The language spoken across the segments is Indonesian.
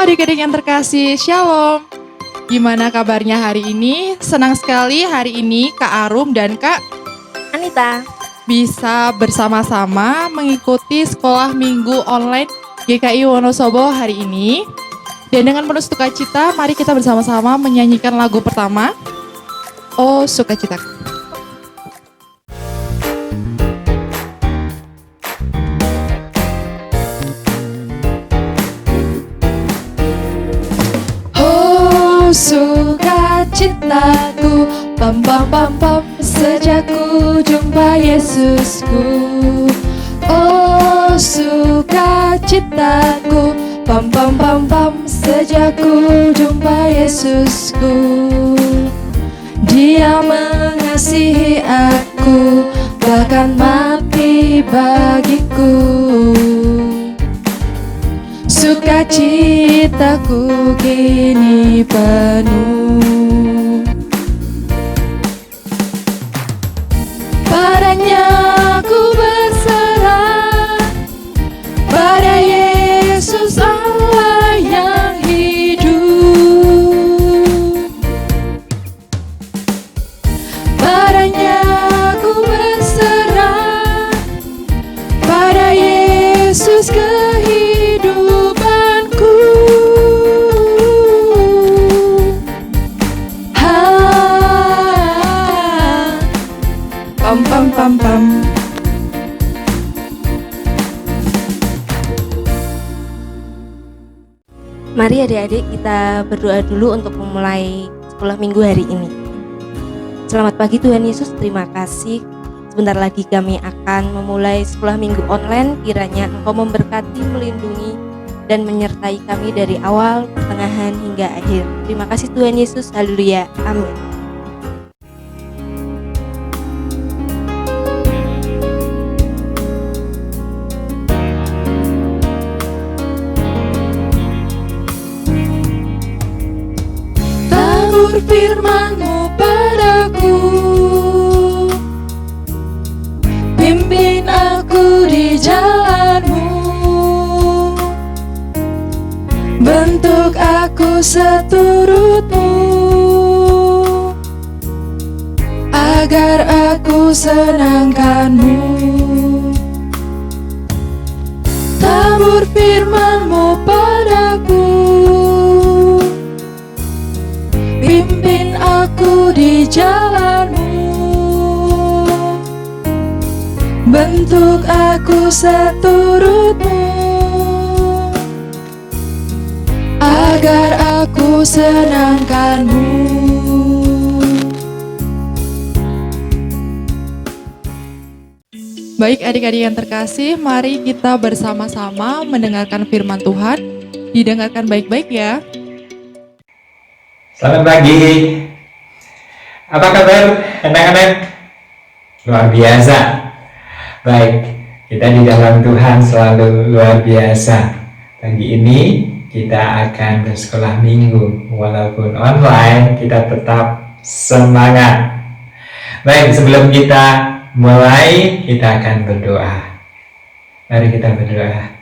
adik-adik yang terkasih, Shalom. Gimana kabarnya hari ini? Senang sekali hari ini Kak Arum dan Kak Anita bisa bersama-sama mengikuti sekolah minggu online GKI Wonosobo hari ini. Dan dengan penuh sukacita, mari kita bersama-sama menyanyikan lagu pertama, Oh Sukacitaku. Oh sukacitaku, pam pam pam pam, sejak ku jumpa Yesusku. Oh sukacitaku, pam pam pam pam, sejak ku jumpa Yesusku. Dia mengasihi aku, bahkan mati bagiku. Sukacitaku kini penuh. Padanya ku berserah, pada Yesus Allah yang hidup. Padanya ku berserah, pada Yesus kehidupanku. Pam pam pam pam. Mari adik-adik kita berdoa dulu untuk memulai sekolah minggu hari ini. Selamat pagi Tuhan Yesus, terima kasih. Sebentar lagi kami akan memulai sekolah minggu online. Kiranya Engkau memberkati, melindungi, dan menyertai kami dari awal, pertengahan, hingga akhir. Terima kasih Tuhan Yesus, haleluya, amin. Tabur firman-Mu padaku, pimpin aku di jalan-Mu, bentuk aku seturut-Mu, agar aku senangkan-Mu. Tabur firman-Mu padaku, pimpin aku di jalan-Mu, bentuk aku seturut-Mu, agar aku senangkan-Mu. Baik adik-adik yang terkasih, mari kita bersama-sama mendengarkan firman Tuhan. Didengarkan baik-baik ya. Selamat pagi. Apa kabar anak-anak? Luar biasa. Baik, kita di dalam Tuhan selalu luar biasa. Pagi ini kita akan bersekolah minggu. Walaupun online, kita tetap semangat. Baik, sebelum kita mulai, kita akan berdoa. Mari kita berdoa.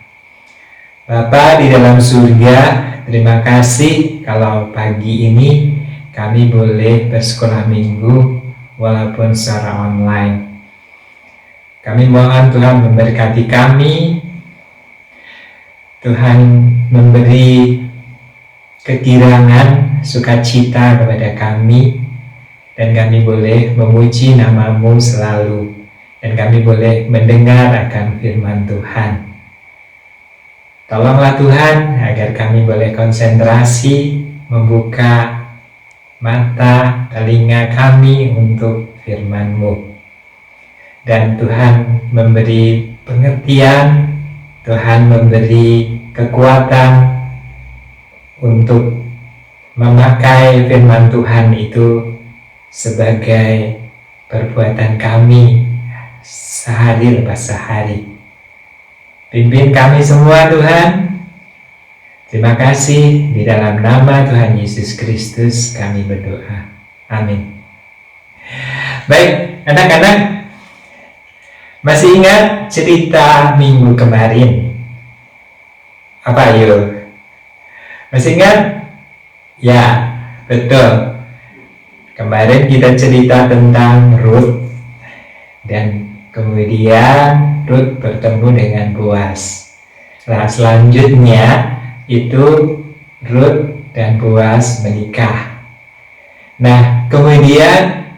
Bapa di dalam surga, terima kasih kalau pagi ini kami boleh bersekolah minggu walaupun secara online. Kami mohon Tuhan memberkati kami, Tuhan memberi kegirangan, sukacita kepada kami, dan kami boleh memuji nama-Mu selalu, dan kami boleh mendengar akan firman Tuhan. Tolonglah Tuhan agar kami boleh konsentrasi, membuka mata, telinga kami untuk firman-Mu. Dan Tuhan memberi pengertian, Tuhan memberi kekuatan untuk memakai firman Tuhan itu sebagai perbuatan kami sehari lepas sehari. Pimpin kami semua Tuhan. Terima kasih, di dalam nama Tuhan Yesus Kristus kami berdoa. Amin. Baik, anak-anak, masih ingat cerita minggu kemarin? Apa yuk? Masih ingat? Ya, betul. Kemarin kita cerita tentang Ruth, dan kemudian Ruth bertemu dengan Boaz. Nah, selanjutnya itu Ruth dan Boaz menikah. Nah, kemudian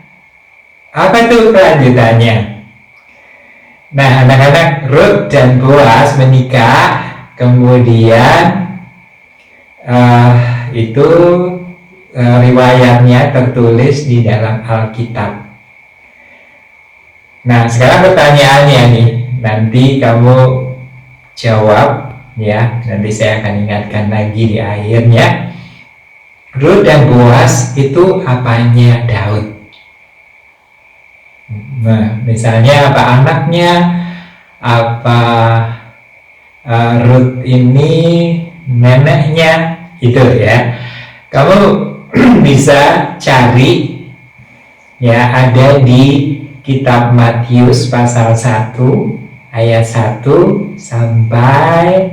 apa tuh kelanjutannya? Nah, anak-anak, Ruth dan Boaz menikah, kemudian itu riwayatnya tertulis di dalam Alkitab. Nah, sekarang pertanyaannya nih, nanti kamu jawab ya, nanti saya akan ingatkan lagi di akhirnya. Ruth dan Boaz itu apanya Daud? Nah, misalnya apa anaknya, apa Ruth ini neneknya, itu ya. Kamu bisa cari ya, ada di kitab Matius pasal 1 ayat 1 sampai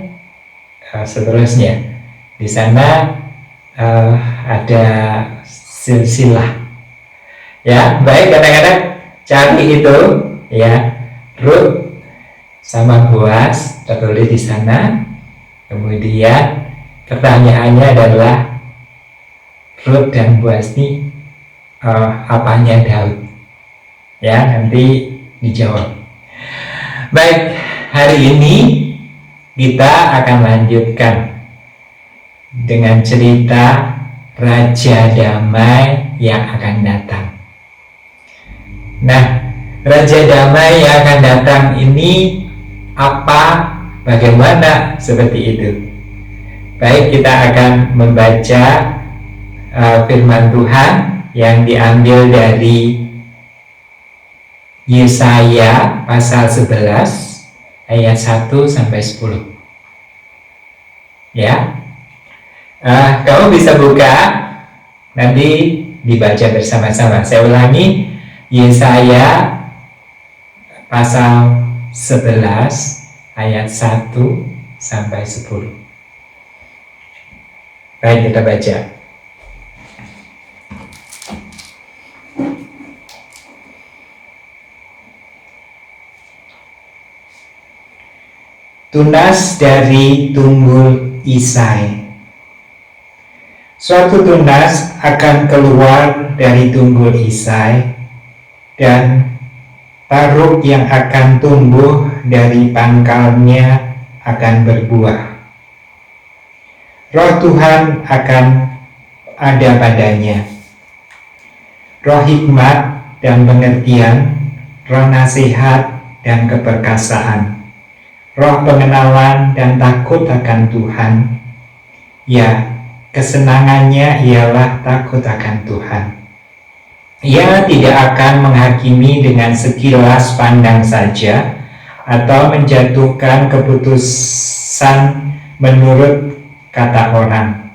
seterusnya. Di sana ada silsilah. Ya, baik anak-anak, cari itu ya, Ruth sama Boaz tertulis di sana. Kemudian pertanyaannya adalah Ruth dan Boaz ini apanya Daud? Ya, nanti dijawab. Baik, hari ini kita akan lanjutkan dengan cerita Raja Damai yang akan datang. Nah, Raja Damai yang akan datang ini apa, bagaimana, seperti itu. Baik, kita akan membaca firman Tuhan yang diambil dari Yesaya pasal 11 ayat 1 sampai 10. Ya, kamu bisa buka, nanti dibaca bersama-sama. Saya ulangi, Yesaya pasal 11 ayat 1 sampai 10. Baik, kita baca. Tunas dari tunggul Isai. Suatu tunas akan keluar dari tunggul Isai, dan taruk yang akan tumbuh dari pangkalnya akan berbuah. Roh Tuhan akan ada padanya, roh hikmat dan pengertian, roh nasihat dan keperkasaan, roh pengenalan dan takut akan Tuhan. Ya, kesenangannya ialah takut akan Tuhan. Ia tidak akan menghakimi dengan sekilas pandang saja, atau menjatuhkan keputusan menurut kata orang,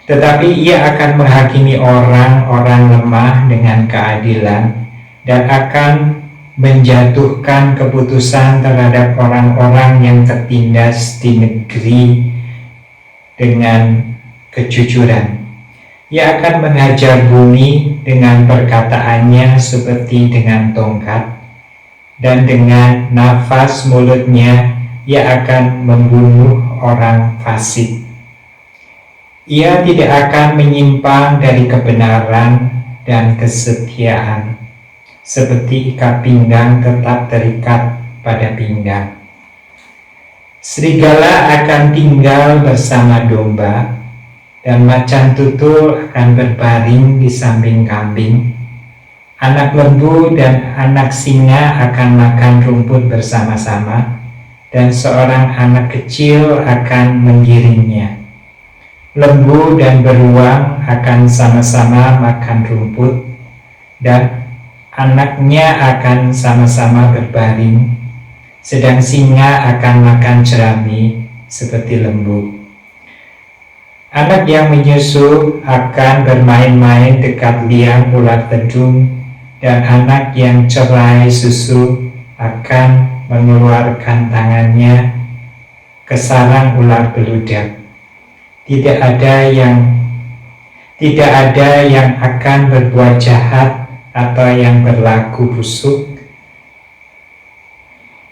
tetapi ia akan menghakimi orang-orang lemah dengan keadilan, dan akan menjatuhkan keputusan terhadap orang-orang yang tertindas di negeri dengan kejujuran. Ia akan menghajar bumi dengan perkataannya seperti dengan tongkat, dan dengan nafas mulutnya ia akan membunuh orang fasik. Ia tidak akan menyimpang dari kebenaran dan kesetiaan, seperti ikat pinggang tetap terikat pada pinggang. Serigala akan tinggal bersama domba, dan macan tutul akan berbaring di samping kambing. Anak lembu dan anak singa akan makan rumput bersama-sama, dan seorang anak kecil akan menggiringnya. Lembu dan beruang akan sama-sama makan rumput, dan anaknya akan sama-sama berbaring, sedang singa akan makan jerami seperti lembu. Anak yang menyusu akan bermain-main dekat liang ular tedung, dan anak yang cerai susu akan mengeluarkan tangannya ke sarang ular beludak. tidak ada yang akan berbuat jahat atau yang berlaku busuk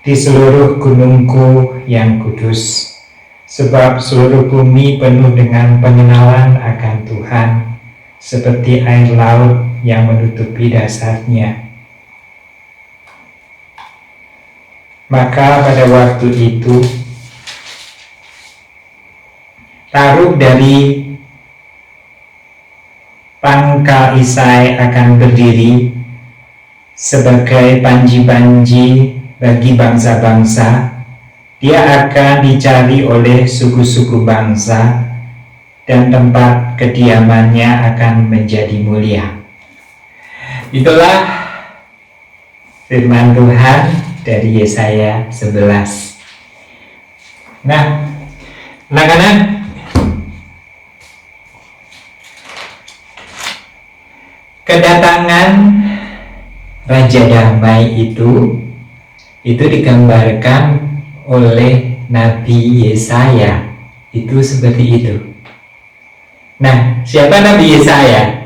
di seluruh gunungku yang kudus, sebab seluruh bumi penuh dengan pengenalan akan Tuhan, seperti air laut yang menutupi dasarnya. Maka pada waktu itu Taruk dari pangkal Isai akan berdiri sebagai panji-panji bagi bangsa-bangsa. Dia akan dicari oleh suku-suku bangsa dan tempat kediamannya akan menjadi mulia. Itulah firman Tuhan dari Yesaya 11. Nah, anak-anak, kedatangan Raja Damai itu digambarkan oleh Nabi Yesaya. Itu seperti itu. Nah, siapa Nabi Yesaya?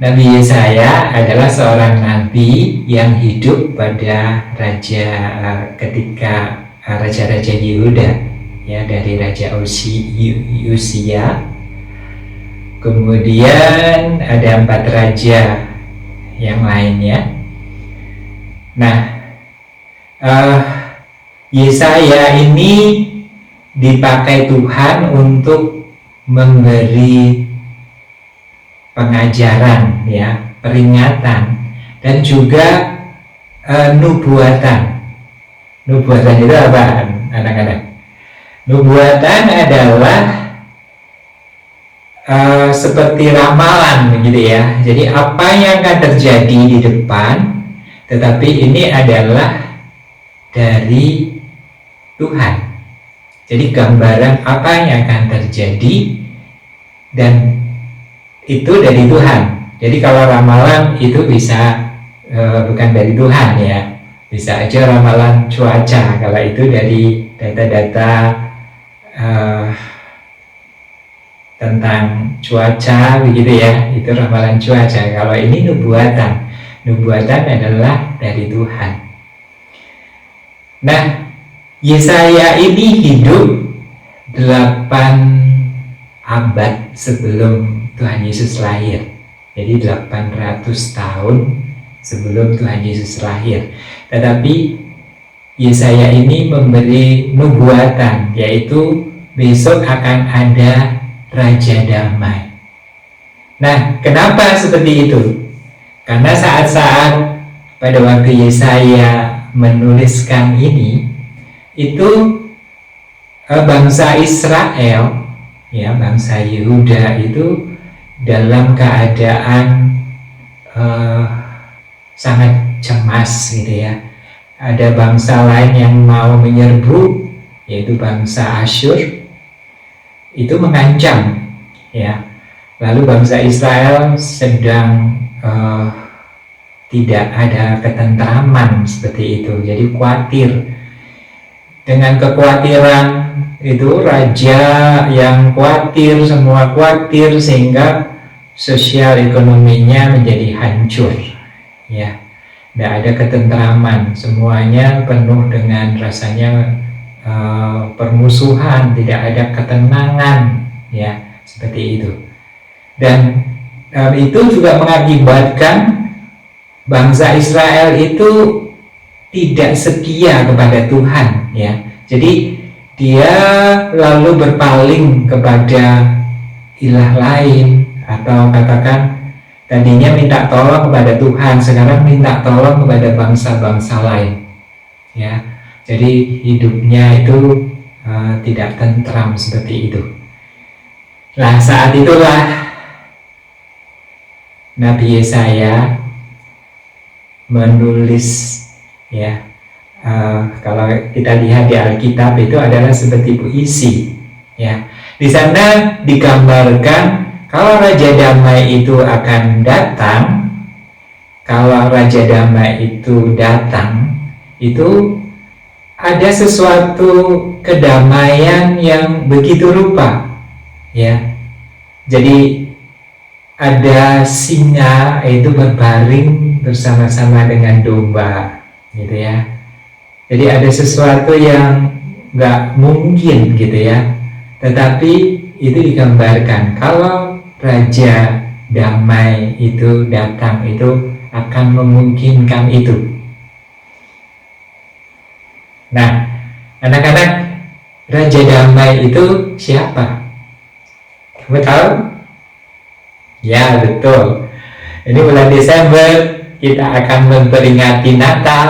Nabi Yesaya adalah seorang nabi yang hidup pada ketika raja-raja Yehuda, ya, dari Raja Usia. Kemudian ada 4 raja yang lainnya. Nah, Yesaya ini dipakai Tuhan untuk memberi pengajaran, ya, peringatan, dan juga nubuatan. Nubuatan itu apa, anak-anak? Nubuatan adalah seperti ramalan, begitu ya. Jadi apa yang akan terjadi di depan, tetapi ini adalah dari Tuhan. Jadi gambaran apa yang akan terjadi dan itu dari Tuhan. Jadi kalau ramalan itu bisa bukan dari Tuhan, ya. Bisa aja ramalan cuaca, kalau itu dari data-data tentang cuaca, begitu ya. Itu ramalan cuaca. Kalau ini nubuatan. Nubuatan adalah dari Tuhan. Nah, Yesaya ini hidup 8 abad sebelum Tuhan Yesus lahir. Jadi 800 tahun sebelum Tuhan Yesus lahir. Tetapi Yesaya ini memberi nubuatan, yaitu besok akan ada Raja Damai. Nah, kenapa seperti itu? Karena saat-saat pada waktu Yesaya menuliskan ini, itu bangsa Israel, ya, bangsa Yehuda itu dalam keadaan sangat cemas, gitu ya. Ada bangsa lain yang mau menyerbu, yaitu bangsa Asyur, itu mengancam, ya. Lalu bangsa Israel sedang tidak ada ketentraman seperti itu, jadi khawatir. Dengan kekhawatiran itu, raja yang khawatir, semua khawatir, sehingga sosial ekonominya menjadi hancur, ya. Tidak ada ketentraman, semuanya penuh dengan rasanya permusuhan, tidak ada ketenangan, ya, seperti itu. Dan itu juga mengakibatkan bangsa Israel itu tidak setia kepada Tuhan, ya. Jadi dia lalu berpaling kepada ilah lain, atau katakan tadinya minta tolong kepada Tuhan, sekarang minta tolong kepada bangsa-bangsa lain, ya. Jadi hidupnya itu tidak tentram seperti itu. Nah, saat itulah Nabi Yesaya menulis, ya. Kalau kita lihat di Alkitab itu adalah seperti puisi, ya. Di sana digambarkan kalau Raja Damai itu akan datang. Kalau Raja Damai itu datang, itu ada sesuatu kedamaian yang begitu rupa, ya. Jadi ada singa itu berbaring bersama-sama dengan domba, gitu ya. Jadi ada sesuatu yang nggak mungkin gitu ya, tetapi itu digambarkan kalau Raja Damai itu datang, itu akan memungkinkan itu. Nah, anak-anak, Raja Damai itu siapa? Kamu tahu? Ya, betul. Ini bulan Desember kita akan memperingati Natal.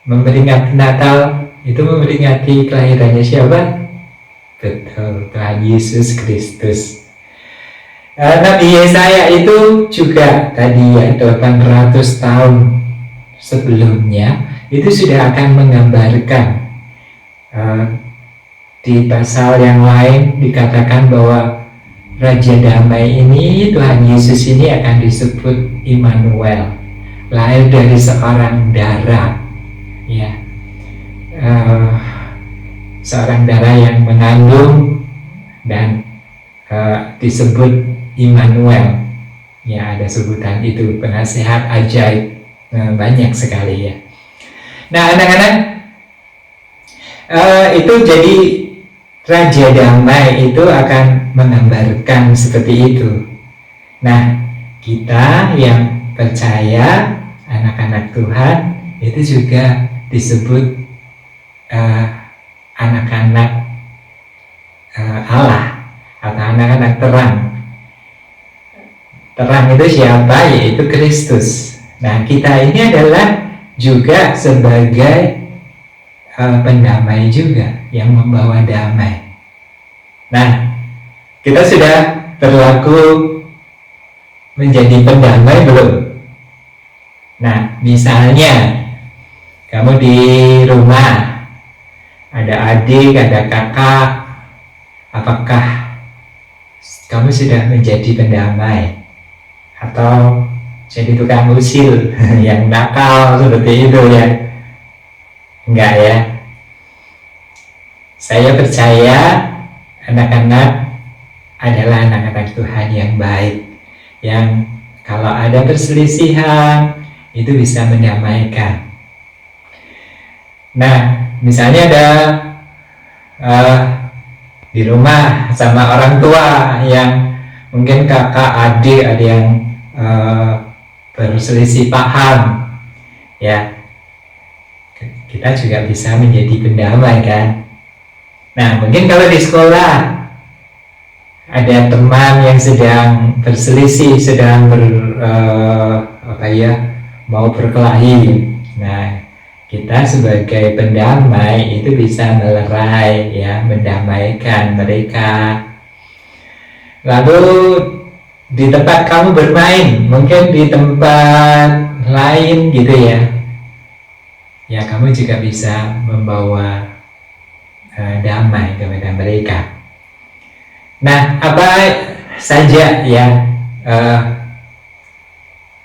Memperingati Natal itu memperingati kelahirannya siapa? Betul, Tuhan Yesus Kristus. Nabi Yesaya itu juga tadi ya 800 tahun sebelumnya itu sudah akan menggambarkan. Di pasal yang lain dikatakan bahwa Raja Damai ini, Tuhan Yesus ini akan disebut Immanuel, lahir dari seorang darah, ya, seorang darah yang mengandung dan disebut Immanuel. Ya, ada sebutan itu, penasehat ajaib, banyak sekali ya. Nah, anak-anak, itu jadi Raja Damai itu akan menggambarkan seperti itu. Nah, kita yang percaya anak-anak Tuhan itu juga disebut anak-anak Allah atau anak-anak terang. Terang itu siapa? Yaitu Kristus. Nah, kita ini adalah juga sebagai pendamai juga, yang membawa damai. Nah, kita sudah berlaku menjadi pendamai belum? Nah, misalnya kamu di rumah, ada adik, ada kakak, apakah kamu sudah menjadi pendamai? Atau jadi tukang usil yang nakal seperti itu ya? Enggak ya. Saya percaya anak-anak adalah anak-anak Tuhan yang baik, yang kalau ada perselisihan itu bisa mendamaikan. Nah, misalnya ada di rumah sama orang tua yang mungkin kakak adik ada yang berselisih paham, ya, kita juga bisa menjadi pendamai kan. Nah, mungkin kalau di sekolah ada teman yang sedang berselisih, sedang mau berkelahi. Nah, kita sebagai pendamai itu bisa melerai, ya, mendamaikan mereka. Lalu di tempat kamu bermain, mungkin di tempat lain gitu ya, ya kamu juga bisa membawa damai kepada mereka. Nah, apa saja ya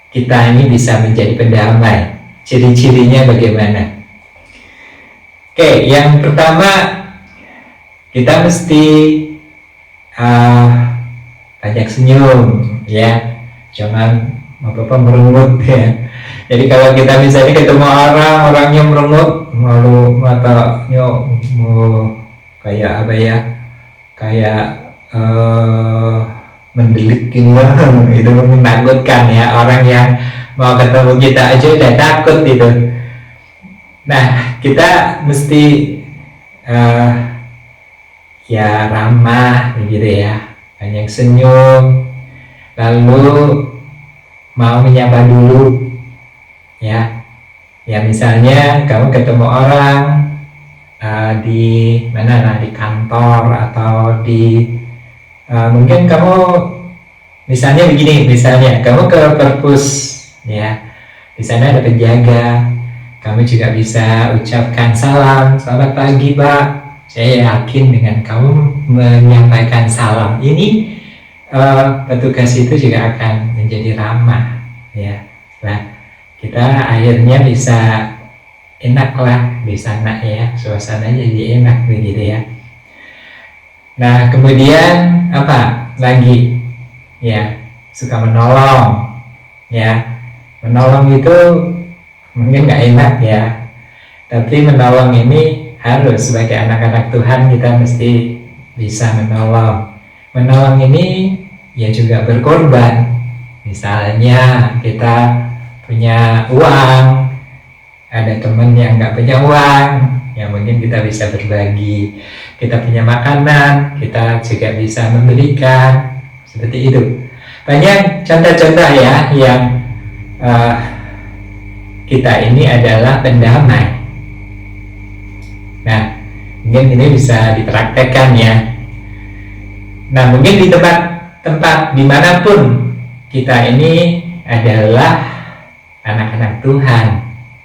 kita ini bisa menjadi pendamai? Ciri-cirinya bagaimana? Oke, yang pertama kita mesti banyak senyum, ya, jangan apa-apa merungut ya. Jadi kalau kita misalnya ketemu orangnya merungut, malu matanya kayak apa ya, kayak mendelik gitu, itu menakutkan ya. Orang yang mau ketemu kita aja udah takut itu. Nah, kita mesti ya ramah begitu ya, banyak senyum, lalu mau menyapa dulu. Ya misalnya kamu ketemu orang di mana lah, di kantor atau di mungkin kamu misalnya begini, misalnya kamu ke perpus ya, di sana ada penjaga, kamu juga bisa ucapkan salam, selamat pagi Pak. Saya yakin dengan kamu menyampaikan salam ini, petugas itu juga akan menjadi ramah ya. Nah, kita akhirnya bisa enak lah di sana ya, suasananya jadi enak begitu ya. Nah, kemudian apa lagi? Ya, suka menolong. Ya, menolong itu mungkin nggak enak ya, tapi menolong ini harus sebagai anak-anak Tuhan kita mesti bisa menolong. Menolong ini ya juga berkorban. Misalnya kita punya uang, ada teman yang nggak punya uang, ya mungkin kita bisa berbagi. Kita punya makanan, kita juga bisa memberikan, seperti itu. Banyak contoh-contoh ya yang kita ini adalah pendamai. Nah, mungkin ini bisa dipraktekkan ya. Nah, mungkin di tempat dimanapun kita ini adalah anak-anak Tuhan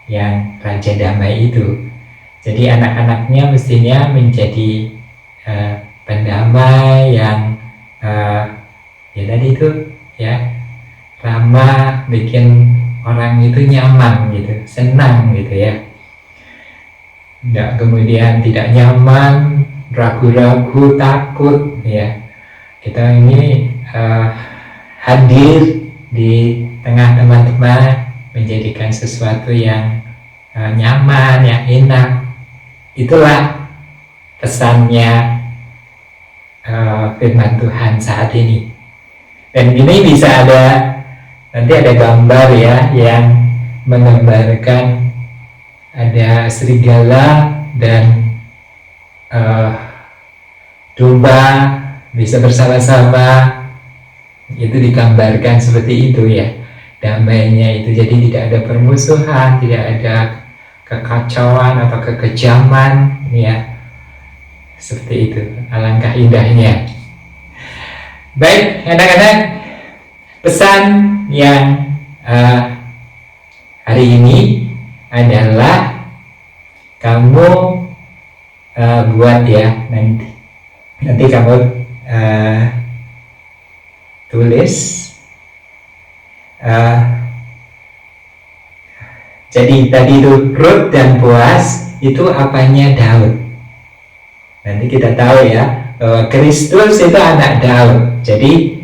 yang Raja Damai itu. Jadi anak-anaknya mestinya menjadi pendamai yang ya tadi itu ya, ramah, bikin orang itu nyaman gitu, senang gitu ya. Tidak kemudian tidak nyaman, ragu-ragu, takut ya. Kita ini hadir di tengah teman-teman, menjadikan sesuatu yang nyaman, yang enak. Itulah pesannya firman Tuhan saat ini. Dan ini bisa nanti ada gambar ya yang menggambarkan ada serigala dan domba bisa bersama-sama. Itu digambarkan seperti itu ya, damainya itu. Jadi tidak ada permusuhan, tidak ada kekacauan atau kekejaman ya, seperti itu. Alangkah indahnya. Baik anak-anak, pesan yang hari ini adalah kamu buat ya, nanti kamu tulis. Jadi tadi itu Rut dan Boaz itu apanya Daud. Nanti kita tahu ya bahwa Kristus itu anak Daud. Jadi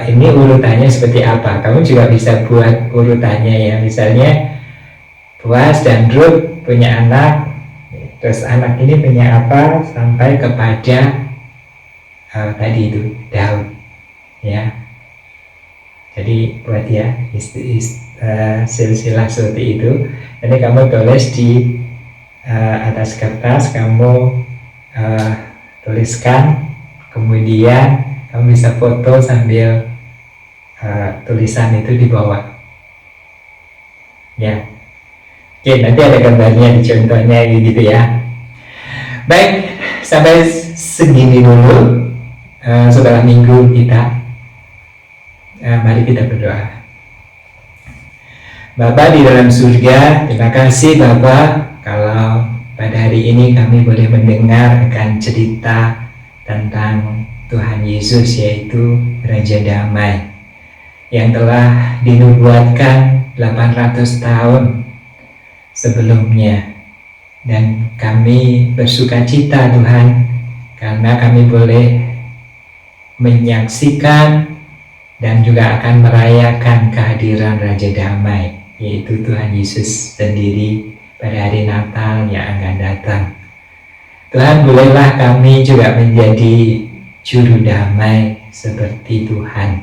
ini urutannya seperti apa? Kamu juga bisa buat urutannya ya. Misalnya Boaz dan Rut punya anak, terus anak ini punya apa sampai kepada tadi itu Daud ya. Jadi buat ya silsilah seperti itu. Jadi kamu tulis di atas kertas, kamu tuliskan, kemudian kamu bisa foto sambil tulisan itu di bawah ya. Oke, nanti ada gambarnya di contohnya gitu ya. Baik, sampai segini dulu setelah minggu kita. Mari kita berdoa. Bapa di dalam surga, terima kasih Bapa kalau pada hari ini kami boleh mendengar akan cerita tentang Tuhan Yesus, yaitu Raja Damai yang telah dinubuatkan 800 tahun sebelumnya. Dan kami bersukacita Tuhan karena kami boleh menyaksikan dan juga akan merayakan kehadiran Raja Damai, yaitu Tuhan Yesus sendiri pada hari Natal yang akan datang. Tuhan, bolehlah kami juga menjadi juru damai seperti Tuhan.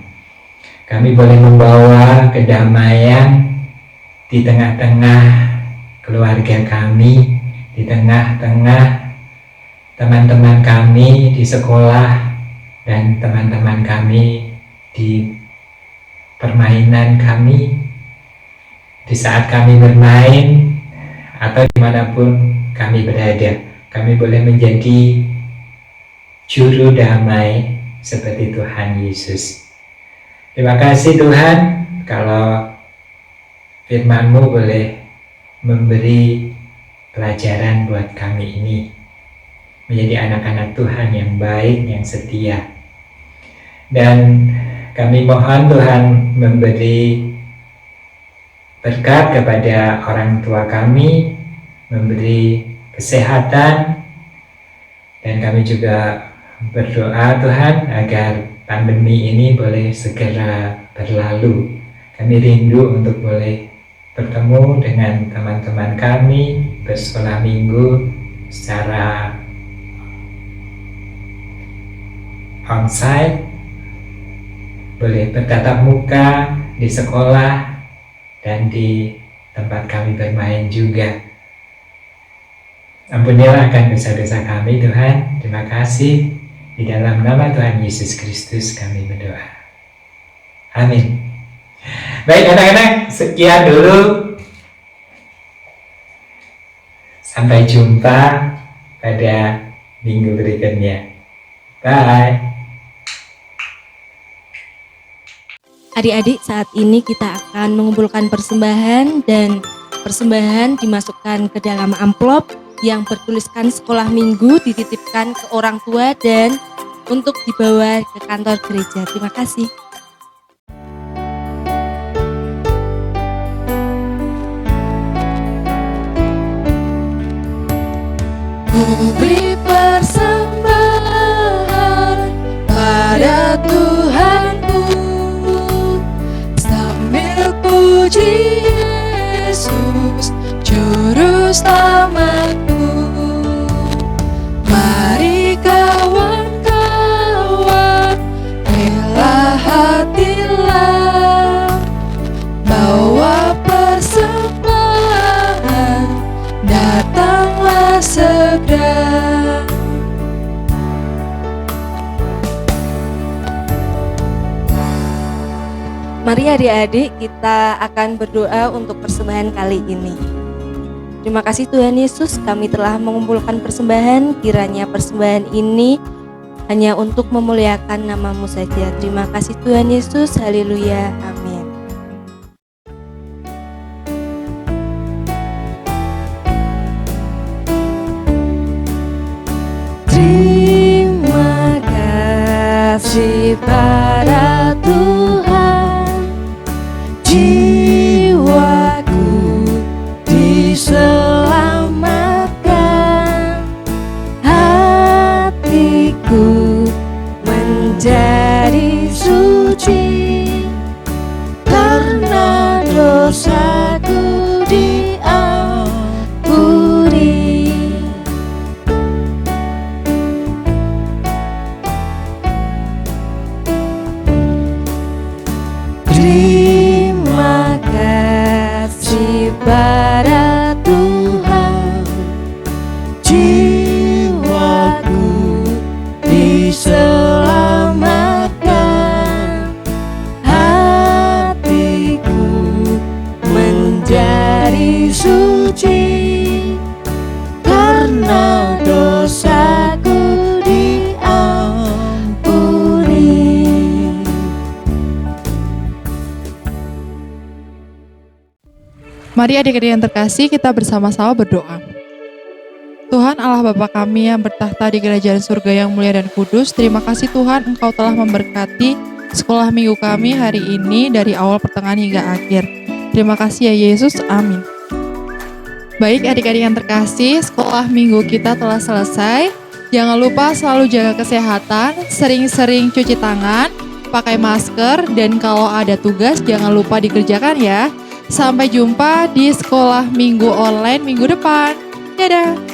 Kami boleh membawa kedamaian di tengah-tengah keluarga kami, di tengah-tengah teman-teman kami di sekolah, dan teman-teman kami di permainan kami, di saat kami bermain atau dimanapun kami berada. Kami boleh menjadi juru damai seperti Tuhan Yesus. Terima kasih Tuhan kalau firman-Mu boleh memberi pelajaran buat kami ini, menjadi anak-anak Tuhan yang baik, yang setia. Dan kami mohon Tuhan memberi berkat kepada orang tua kami, memberi kesehatan, dan kami juga berdoa Tuhan agar pandemi ini boleh segera berlalu. Kami rindu untuk boleh bertemu dengan teman-teman kami, bersekolah minggu secara onsite, boleh bertatap muka di sekolah dan di tempat kami bermain juga. Ampunilah akan dosa-dosa kami Tuhan. Terima kasih. Di dalam nama Tuhan Yesus Kristus kami berdoa. Amin. Baik anak-anak, sekian dulu. Sampai jumpa pada minggu berikutnya. Bye. Adik-adik, saat ini kita akan mengumpulkan persembahan dan persembahan dimasukkan ke dalam amplop yang bertuliskan sekolah minggu, dititipkan ke orang tua dan untuk dibawa ke kantor gereja. Terima kasih. Beri persembahan pada Tuhanku sambil puji Yesus Juru Selamatku. Mari kawan-kawan, rela hatilah, bawa persembahan, datanglah segera. Mari adik-adik, kita akan berdoa untuk persembahan kali ini. Terima kasih Tuhan Yesus, kami telah mengumpulkan persembahan. Kiranya persembahan ini hanya untuk memuliakan nama-Mu saja. Terima kasih Tuhan Yesus, haleluya, amin. Terima kasih pada Tuhan, jiwaku diselamatkan, hatiku menjadi suci, karena dosaku diampuni. Terima kasih pada Tuhan, jiwaku diselamatkan, hatiku menjadi suci, karena dosaku diampuni. Mari adik-adik yang terkasih, kita bersama-sama berdoa. Tuhan Allah Bapa kami yang bertahta di kerajaan surga yang mulia dan kudus, terima kasih Tuhan Engkau telah memberkati sekolah minggu kami hari ini dari awal pertengahan hingga akhir. Terima kasih ya Yesus, amin. Baik adik-adik yang terkasih, sekolah minggu kita telah selesai. Jangan lupa selalu jaga kesehatan, sering-sering cuci tangan, pakai masker, dan kalau ada tugas jangan lupa dikerjakan ya. Sampai jumpa di sekolah minggu online minggu depan. Dadah!